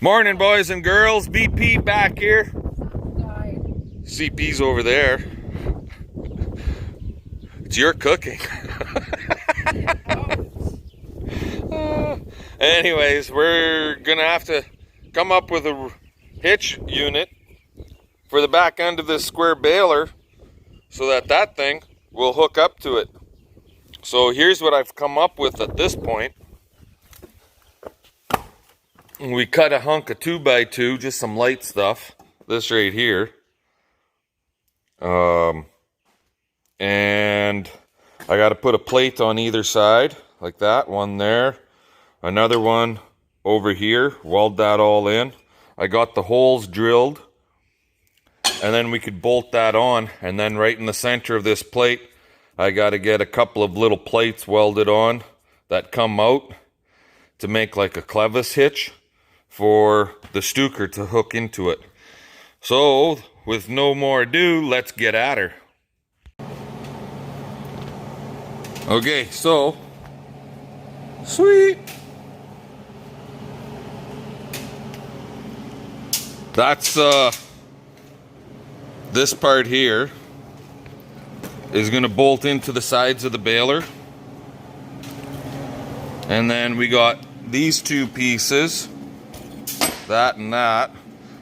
Morning, boys and girls. BP back here. CP's over there. It's your cooking. Anyways, we're gonna have to come up with a hitch unit for the back end of this square baler so that thing will hook up to it. So here's what I've come up with at this point. We cut a hunk of 2x2, just some light stuff, this right here. And I got to put a plate on either side, like that, one there, another one over here, weld that all in. I got the holes drilled, and then we could bolt that on, and then right in the center of this plate, I got to get a couple of little plates welded on that come out to make like a clevis hitch for the Stuker to hook into it. So, with no more ado, let's get at her. Okay, so, sweet. That's, this part here is gonna bolt into the sides of the baler. And then we got these two pieces, that and that.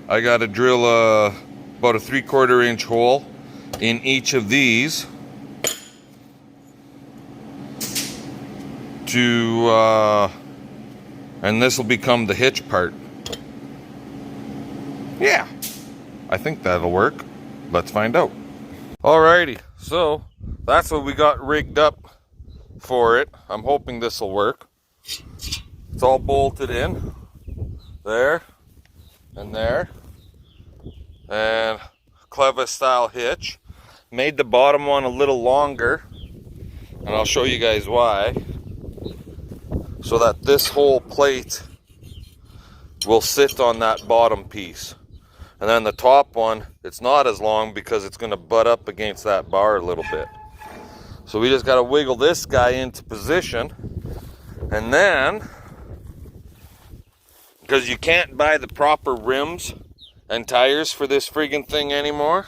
I got to drill about a 3/4 inch hole in each of these to and this will become the hitch part. Yeah, I think that'll work. Let's find out. Alrighty, so that's what we got rigged up for it. I'm hoping this will work. It's all bolted in there and there, and clevis style hitch. Made the bottom one a little longer, and I'll show you guys why, so that this whole plate will sit on that bottom piece. And then the top one, it's not as long because it's going to butt up against that bar a little bit. So we just got to wiggle this guy into position, and then, because you can't buy the proper rims and tires for this friggin' thing anymore.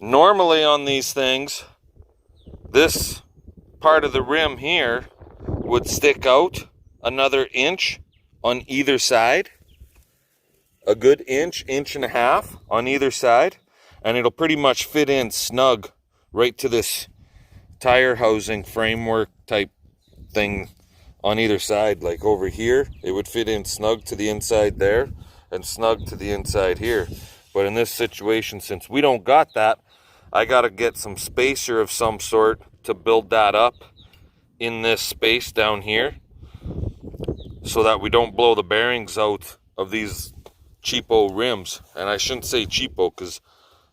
Normally on these things, this part of the rim here would stick out another inch on either side. A good inch, inch and a half on either side. And it'll pretty much fit in snug right to this tire housing framework type thing on either side. Like over here, it would fit in snug to the inside there and snug to the inside here. But in this situation, since we don't got that, I got to get some spacer of some sort to build that up in this space down here so that we don't blow the bearings out of these cheapo rims. And I shouldn't say cheapo, because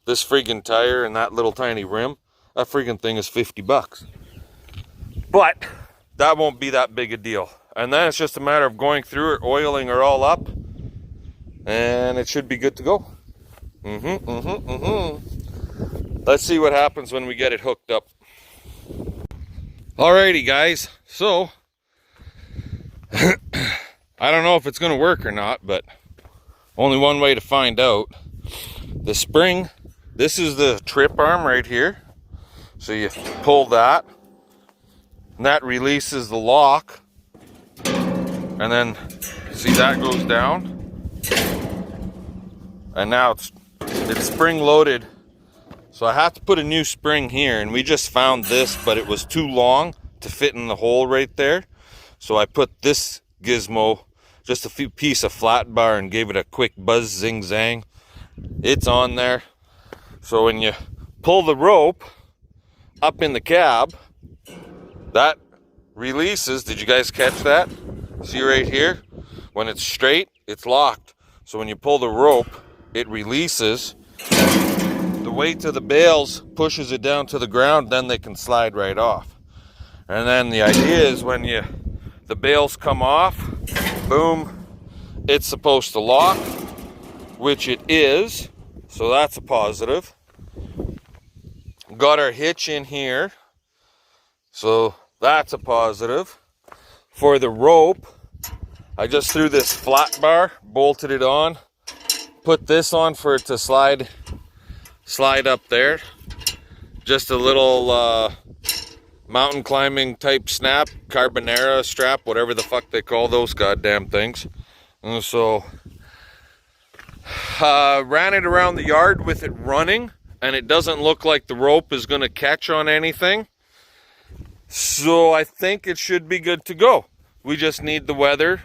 this friggin' tire and that little tiny rim, that friggin' thing is 50 bucks. But that won't be that big a deal. And then it's just a matter of going through it, oiling her all up, and it should be good to go. Let's see what happens when we get it hooked up. Alrighty guys, so I don't know if it's gonna work or not, but only one way to find out. The spring, this is the trip arm right here. So you pull that, and that releases the lock, and then see that goes down, and now it's spring loaded. So I have to put a new spring here, and we just found this, but it was too long to fit in the hole right there. So I put this gizmo, just a few piece of flat bar, and gave it a quick buzz, zing zang. It's on there. So when you pull the rope up in the cab, that releases. Did you guys catch that? See right here? When it's straight, it's locked. So when you pull the rope, it releases. The weight of the bales pushes it down to the ground, then they can slide right off. And then the idea is when the bales come off, boom, it's supposed to lock, which it is. So that's a positive. Got our hitch in here, so that's a positive. For the rope, I just threw this flat bar, bolted it on, put this on for it to slide up there. Just a little mountain climbing type snap, carbonara strap, whatever the fuck they call those goddamn things. And so ran it around the yard with it running, and it doesn't look like the rope is going to catch on anything. So I think it should be good to go. We just need the weather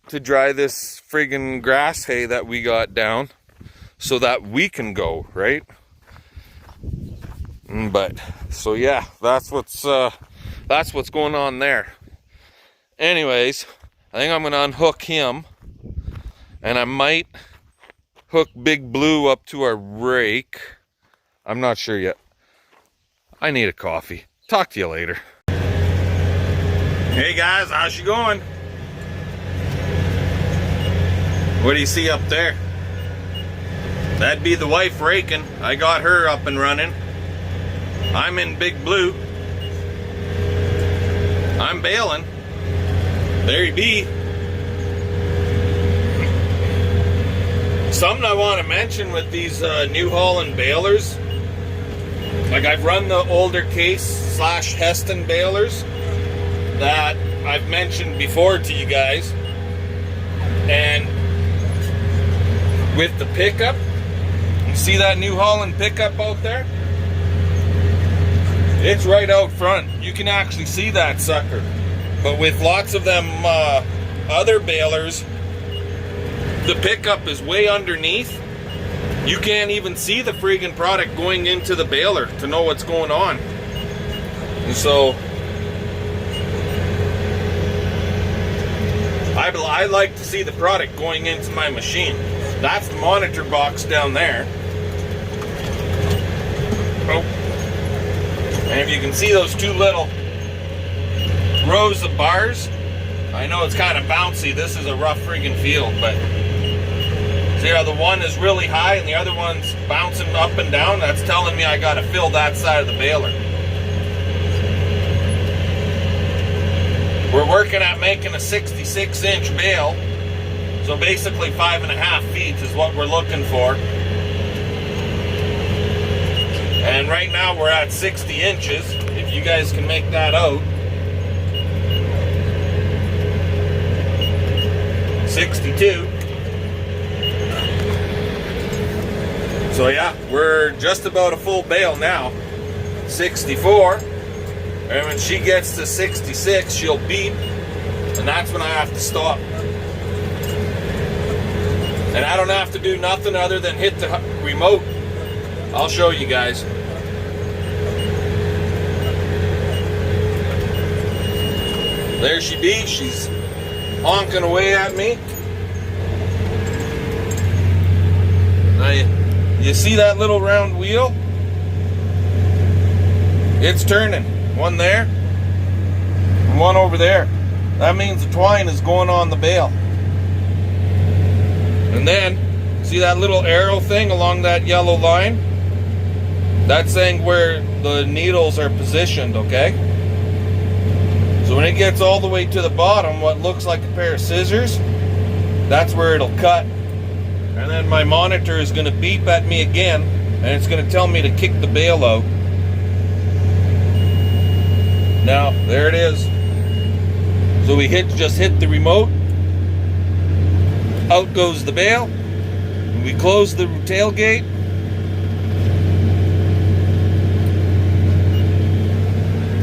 to dry this friggin' grass hay that we got down so that we can go, right? But so yeah, that's what's going on there. Anyways, I think I'm gonna unhook him, and I might hook Big Blue up to our rake. I'm not sure yet. I need a coffee. Talk to you later. Hey guys, how's you going? What do you see up there? That'd be the wife raking. I got her up and running. I'm in Big Blue. I'm baling. There you be. Something I want to mention with these New Holland balers. Like, I've run the older Case / Heston balers that I've mentioned before to you guys. And with the pickup, you see that New Holland pickup out there? It's right out front. You can actually see that sucker. But with lots of them other balers, the pickup is way underneath. You can't even see the friggin' product going into the baler to know what's going on. And so I like to see the product going into my machine. That's the monitor box down there. Oh. And if you can see those two little rows of bars, I know it's kind of bouncy. This is a rough friggin' field, but see how the one is really high and the other one's bouncing up and down? That's telling me I gotta fill that side of the baler. We're working at making a 66-inch bale, so basically 5.5 feet is what we're looking for. And right now we're at 60 inches, if you guys can make that out. 62. So yeah, we're just about a full bale now. 64. And when she gets to 66, she'll beep. And that's when I have to stop. And I don't have to do nothing other than hit the remote. I'll show you guys. There she be. She's honking away at me. Now you see that little round wheel? It's turning. One there and one over there. That means the twine is going on the bale. And then, see that little arrow thing along that yellow line? That's saying where the needles are positioned, okay? So when it gets all the way to the bottom, what looks like a pair of scissors, that's where it'll cut. And then my monitor is going to beep at me again, and it's going to tell me to kick the bale out. Now, there it is. So we just hit the remote. Out goes the bale. We close the tailgate.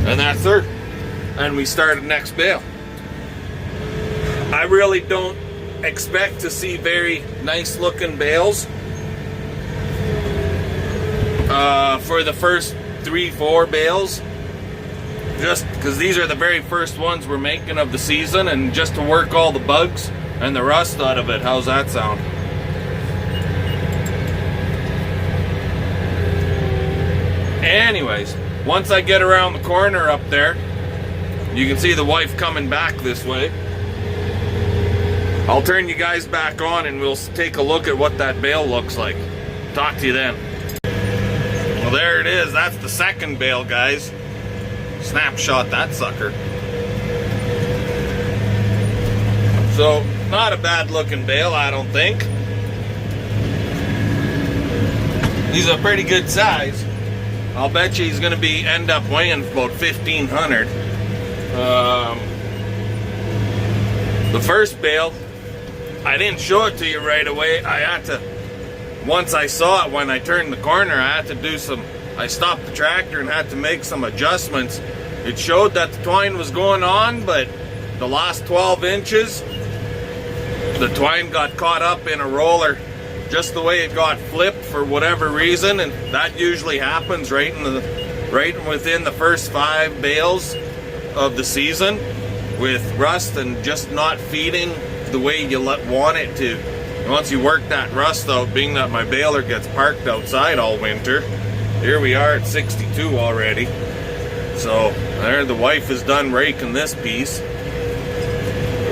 And that's her. And we start the next bale. I really don't expect to see very nice looking bales for the first 3-4 bales. Just because these are the very first ones we're making of the season, and just to work all the bugs and the rust out of it. How's that sound? Anyways, once I get around the corner up there, you can see the wife coming back this way. I'll turn you guys back on and we'll take a look at what that bale looks like. Talk to you then. Well, there it is. That's the second bale, guys. Snapshot that sucker. So, not a bad looking bale, I don't think. He's a pretty good size. I'll bet you he's going to end up weighing about 1,500. The first bale, I didn't show it to you right away. I had to, once I saw it when I turned the corner, I had to do some, I stopped the tractor and had to make some adjustments. It showed that the twine was going on, but the last 12 inches, the twine got caught up in a roller, just the way it got flipped for whatever reason, and that usually happens right within the first 5 bales of the season, with rust and just not feeding the way you want it to. Once you work that rust out, being that my baler gets parked outside all winter, here we are at 62 already. So there, the wife is done raking this piece.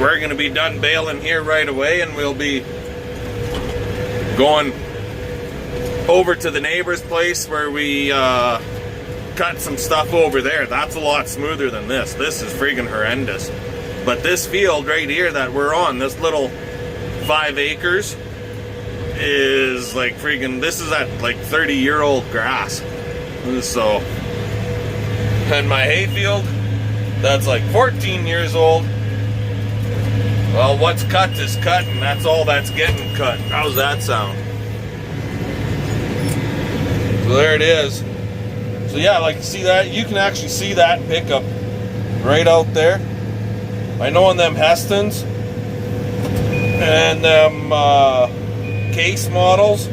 We're going to be done baling here right away, and we'll be going over to the neighbor's place where we cut some stuff over there. That's a lot smoother than this. This is freaking horrendous. But this field right here that we're on, this little 5 acres, is like freaking, this is at like 30-year-old grass. So, and my hayfield, that's like 14 years old. Well, what's cut is cut, and that's all that's getting cut. How's that sound? So there it is. So yeah, like you see that, you can actually see that pickup right out there. I know on them Hestons and them case models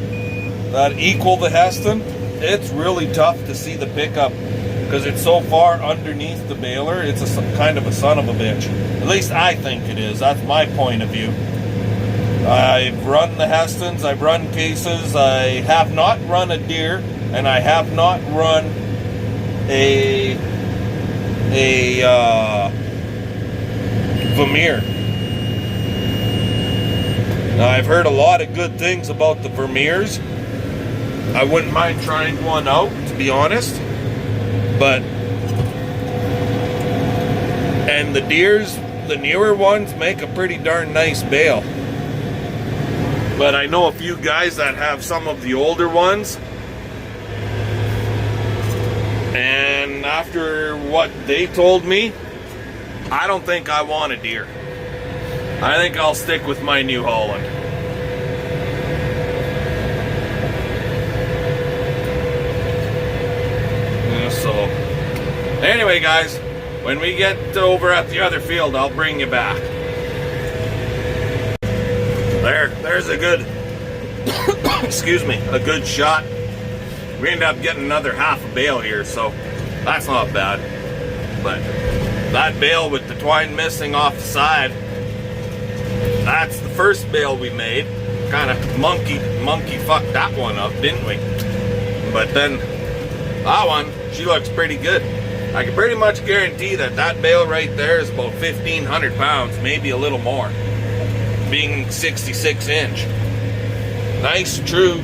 that equal the Heston, it's really tough to see the pickup because it's so far underneath the baler. It's a kind of a son of a bitch. At least I think it is. That's my point of view. I've run the Hestons, I've run cases, I have not run a Deere, and I have not run a Vermeer. Now, I've heard a lot of good things about the Vermeers. I wouldn't mind trying one out, to be honest. But, and the Deeres, the newer ones, make a pretty darn nice bale. But I know a few guys that have some of the older ones. And after what they told me, I don't think I want a Deere. I think I'll stick with my New Holland. So, anyway guys, when we get over at the other field, I'll bring you back. There's a good, excuse me, a good shot. We end up getting another half a bale here, so that's not bad. But that bale with the twine missing off the side, that's the first bale we made. Kind of monkey fucked that one up, didn't we? But then that one, she looks pretty good. I can pretty much guarantee that that bale right there is about 1,500 pounds, maybe a little more, being 66 inch. Nice, true,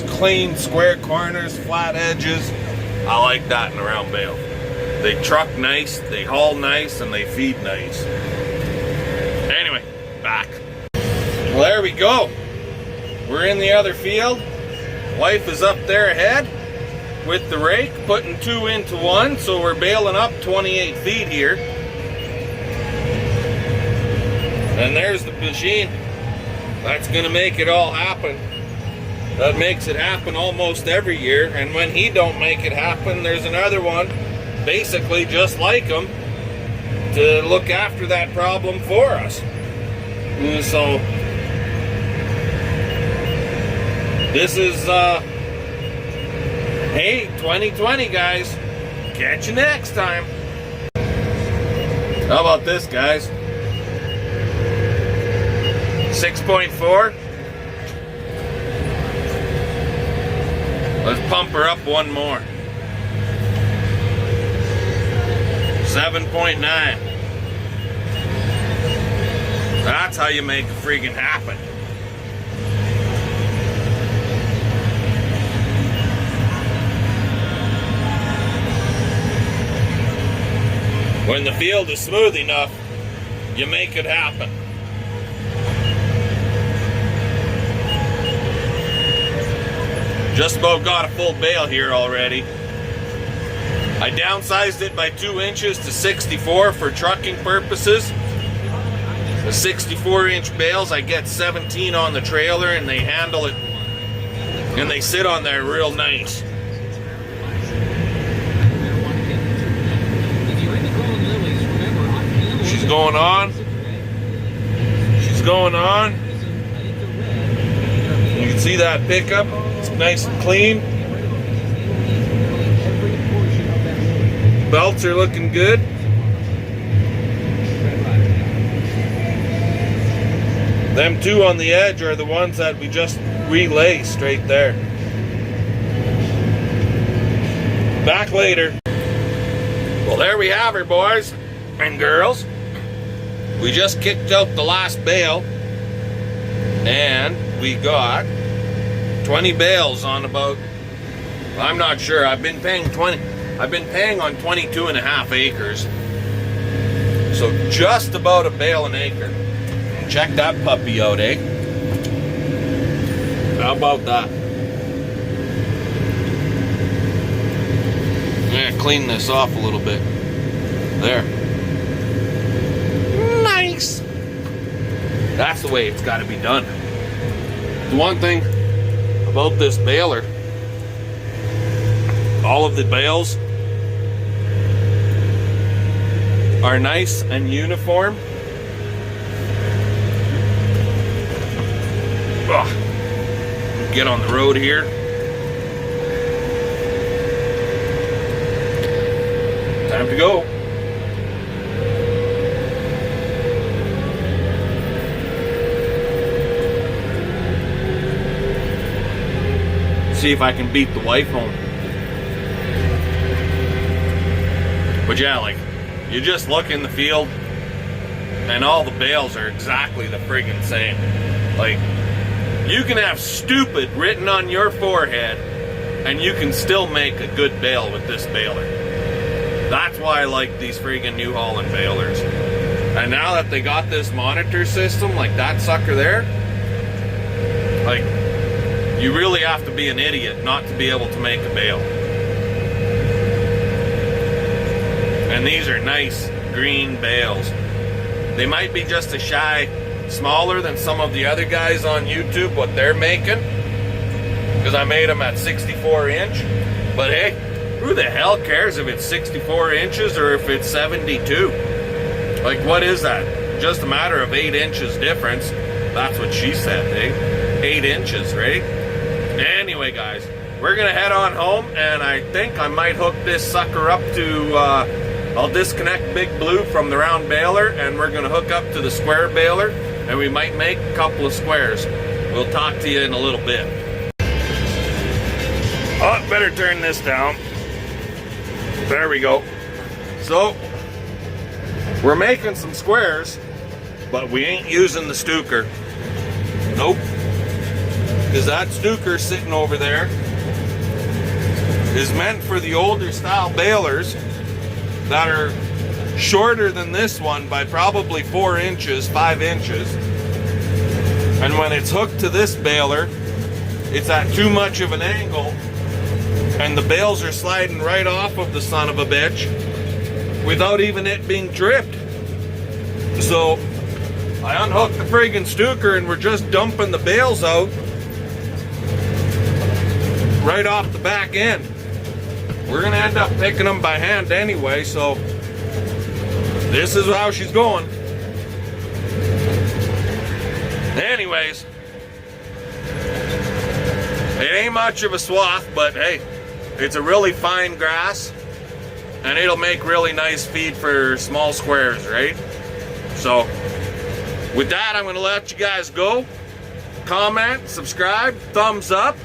clean, square corners, flat edges. I like that in a round bale. They truck nice, they haul nice, and they feed nice. Anyway, back. Well, there we go. We're in the other field. Wife is up there ahead with the rake, putting 2 into 1, so we're baling up 28 feet here. And there's the machine. That's gonna make it all happen. That makes it happen almost every year, and when he don't make it happen, there's another one, basically just like him, to look after that problem for us. And so, this is, hey, 2020 guys, catch you next time. How about this, guys? 6.4. Let's pump her up one more. 7.9. That's how you make it freaking happen. When the field is smooth enough, you make it happen. Just about got a full bale here already. I downsized it by 2 inches to 64 for trucking purposes. The 64-inch bales, I get 17 on the trailer and they handle it and they sit on there real nice. She's going on. She's going on. You can see that pickup. It's nice and clean. Belts are looking good. Them two on the edge are the ones that we just relaced right there. Back later. Well, there we have her, boys and girls. We just kicked out the last bale and we got 20 bales on about, I'm not sure, I've been paying on 22.5 acres. So just about a bale an acre. Check that puppy out, eh? How about that? Yeah, clean this off a little bit. There. Nice! That's the way it's got to be done. The one thing about this baler, all of the bales are nice and uniform. Ugh. Get on the road here. Time to go. See if I can beat the wife home. But yeah, like, you just look in the field and all the bales are exactly the friggin' same. Like, you can have stupid written on your forehead and you can still make a good bale with this baler. That's why I like these friggin' New Holland balers. And now that they got this monitor system, like that sucker there, like, you really have to be an idiot not to be able to make a bale. And these are nice green bales. They might be just a shy smaller than some of the other guys on YouTube, what they're making, because I made them at 64 inch. But hey, who the hell cares if it's 64 inches or if it's 72? Like, what is that? Just a matter of 8 inches difference. That's what she said, eh? 8 inches, right? Anyway, guys, we're gonna head on home, and I think I might hook this sucker up to I'll disconnect Big Blue from the round baler, and we're gonna hook up to the square baler, and we might make a couple of squares. We'll talk to you in a little bit. Oh, better turn this down. There we go. So, we're making some squares, but we ain't using the Stuker. Nope. Because that Stuker sitting over there is meant for the older style balers that are shorter than this one by probably 4 inches, 5 inches. And when it's hooked to this baler, it's at too much of an angle, and the bales are sliding right off of the son of a bitch without even it being dripped. So I unhooked the friggin' Stuker and we're just dumping the bales out right off the back end. We're gonna end up picking them by hand anyway, so this is how she's going. Anyways, it ain't much of a swath, but hey, it's a really fine grass and it'll make really nice feed for small squares, right? So with that, I'm gonna let you guys go. Comment, subscribe, thumbs up,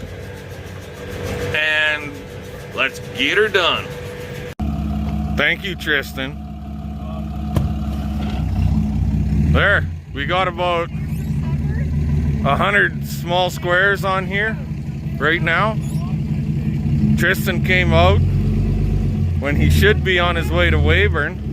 and let's get her done. Thank you, Tristan. There, we got about 100 small squares on here right now. Tristan came out when he should be on his way to Weyburn.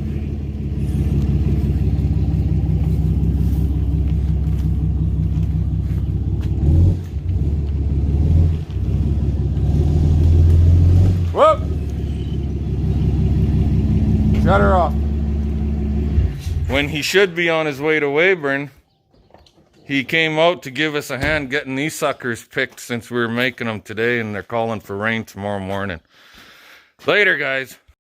and he should be on his way to Weyburn. He came out to give us a hand getting these suckers picked since we were making them today, and they're calling for rain tomorrow morning. Later, guys.